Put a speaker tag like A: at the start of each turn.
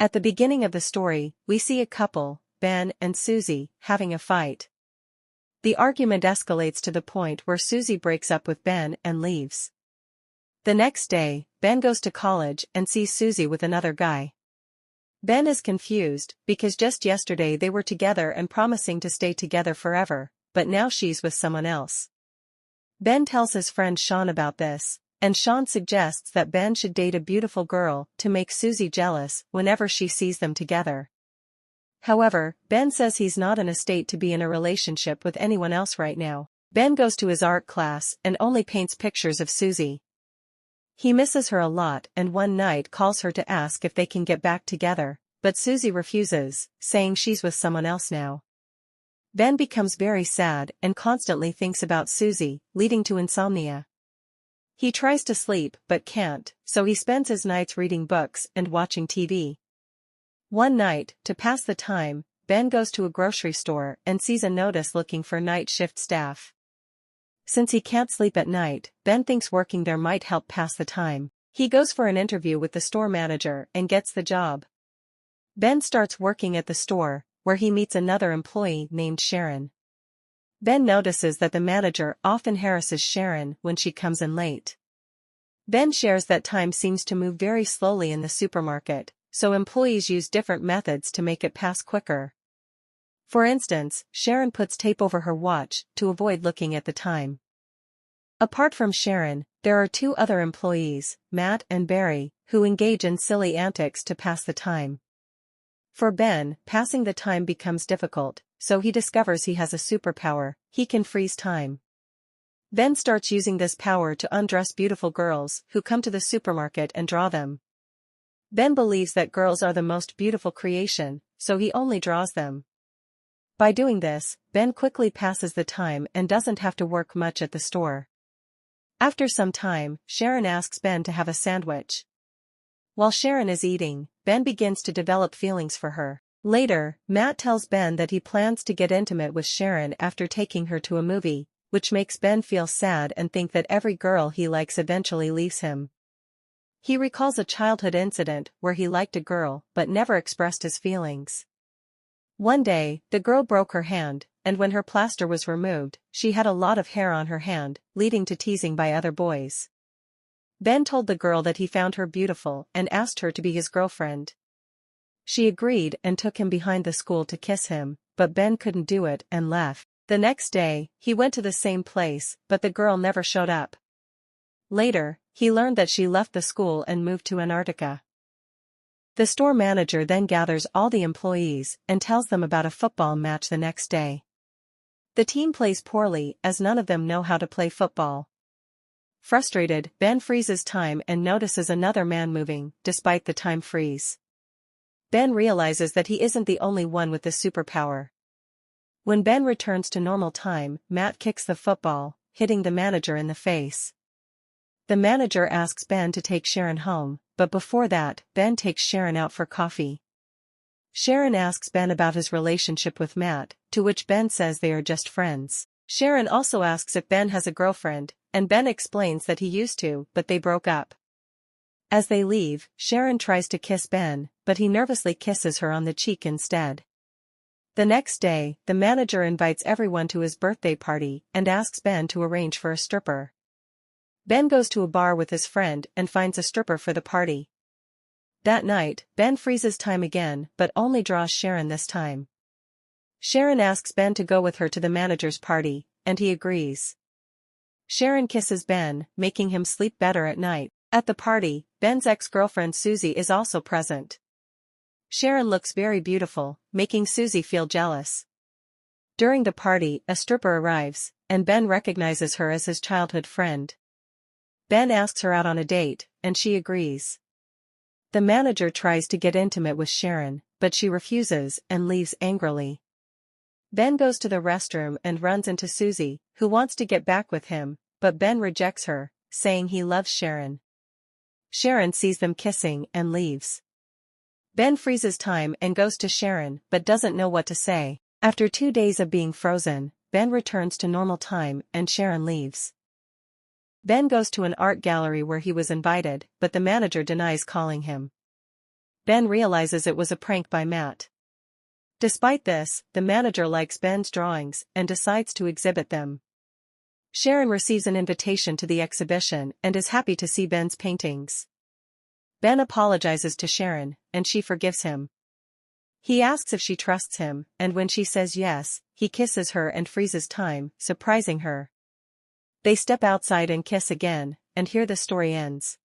A: At the beginning of the story, we see a couple, Ben and Susie, having a fight. The argument escalates to the point where Susie breaks up with Ben and leaves. The next day, Ben goes to college and sees Susie with another guy. Ben is confused, because just yesterday they were together and promising to stay together forever, but now she's with someone else. Ben tells his friend Sean about this, and Sean suggests that Ben should date a beautiful girl to make Susie jealous whenever she sees them together. However, Ben says he's not in a state to be in a relationship with anyone else right now. Ben goes to his art class and only paints pictures of Susie. He misses her a lot and one night calls her to ask if they can get back together, but Susie refuses, saying she's with someone else now. Ben becomes very sad and constantly thinks about Susie, leading to insomnia. He tries to sleep but can't, so he spends his nights reading books and watching TV. One night, to pass the time, Ben goes to a grocery store and sees a notice looking for night shift staff. Since he can't sleep at night, Ben thinks working there might help pass the time. He goes for an interview with the store manager and gets the job. Ben starts working at the store, where he meets another employee named Sharon. Ben notices that the manager often harasses Sharon when she comes in late. Ben shares that time seems to move very slowly in the supermarket, so employees use different methods to make it pass quicker. For instance, Sharon puts tape over her watch to avoid looking at the time. Apart from Sharon, there are two other employees, Matt and Barry, who engage in silly antics to pass the time. For Ben, passing the time becomes difficult, so he discovers he has a superpower: he can freeze time. Ben starts using this power to undress beautiful girls who come to the supermarket and draw them. Ben believes that girls are the most beautiful creation, so he only draws them. By doing this, Ben quickly passes the time and doesn't have to work much at the store. After some time, Sharon asks Ben to have a sandwich. While Sharon is eating, Ben begins to develop feelings for her. Later, Matt tells Ben that he plans to get intimate with Sharon after taking her to a movie, which makes Ben feel sad and think that every girl he likes eventually leaves him. He recalls a childhood incident where he liked a girl but never expressed his feelings. One day, the girl broke her hand, and when her plaster was removed, she had a lot of hair on her hand, leading to teasing by other boys. Ben told the girl that he found her beautiful and asked her to be his girlfriend. She agreed and took him behind the school to kiss him, but Ben couldn't do it and left. The next day, he went to the same place, but the girl never showed up. Later, he learned that she left the school and moved to Antarctica. The store manager then gathers all the employees and tells them about a football match the next day. The team plays poorly as none of them know how to play football. Frustrated, Ben freezes time and notices another man moving, despite the time freeze. Ben realizes that he isn't the only one with this superpower. When Ben returns to normal time, Matt kicks the football, hitting the manager in the face. The manager asks Ben to take Sharon home, but before that, Ben takes Sharon out for coffee. Sharon asks Ben about his relationship with Matt, to which Ben says they are just friends. Sharon also asks if Ben has a girlfriend, and Ben explains that he used to, but they broke up. As they leave, Sharon tries to kiss Ben, but he nervously kisses her on the cheek instead. The next day, the manager invites everyone to his birthday party and asks Ben to arrange for a stripper. Ben goes to a bar with his friend and finds a stripper for the party. That night, Ben freezes time again but only draws Sharon this time. Sharon asks Ben to go with her to the manager's party, and he agrees. Sharon kisses Ben, making him sleep better at night. At the party, Ben's ex-girlfriend Susie is also present. Sharon looks very beautiful, making Susie feel jealous. During the party, a stripper arrives, and Ben recognizes her as his childhood friend. Ben asks her out on a date, and she agrees. The manager tries to get intimate with Sharon, but she refuses and leaves angrily. Ben goes to the restroom and runs into Susie, who wants to get back with him, but Ben rejects her, saying he loves Sharon. Sharon sees them kissing and leaves. Ben freezes time and goes to Sharon but doesn't know what to say. After 2 days of being frozen, Ben returns to normal time and Sharon leaves. Ben goes to an art gallery where he was invited, but the manager denies calling him. Ben realizes it was a prank by Matt. Despite this, the manager likes Ben's drawings and decides to exhibit them. Sharon receives an invitation to the exhibition and is happy to see Ben's paintings. Ben apologizes to Sharon, and she forgives him. He asks if she trusts him, and when she says yes, he kisses her and freezes time, surprising her. They step outside and kiss again, and here the story ends.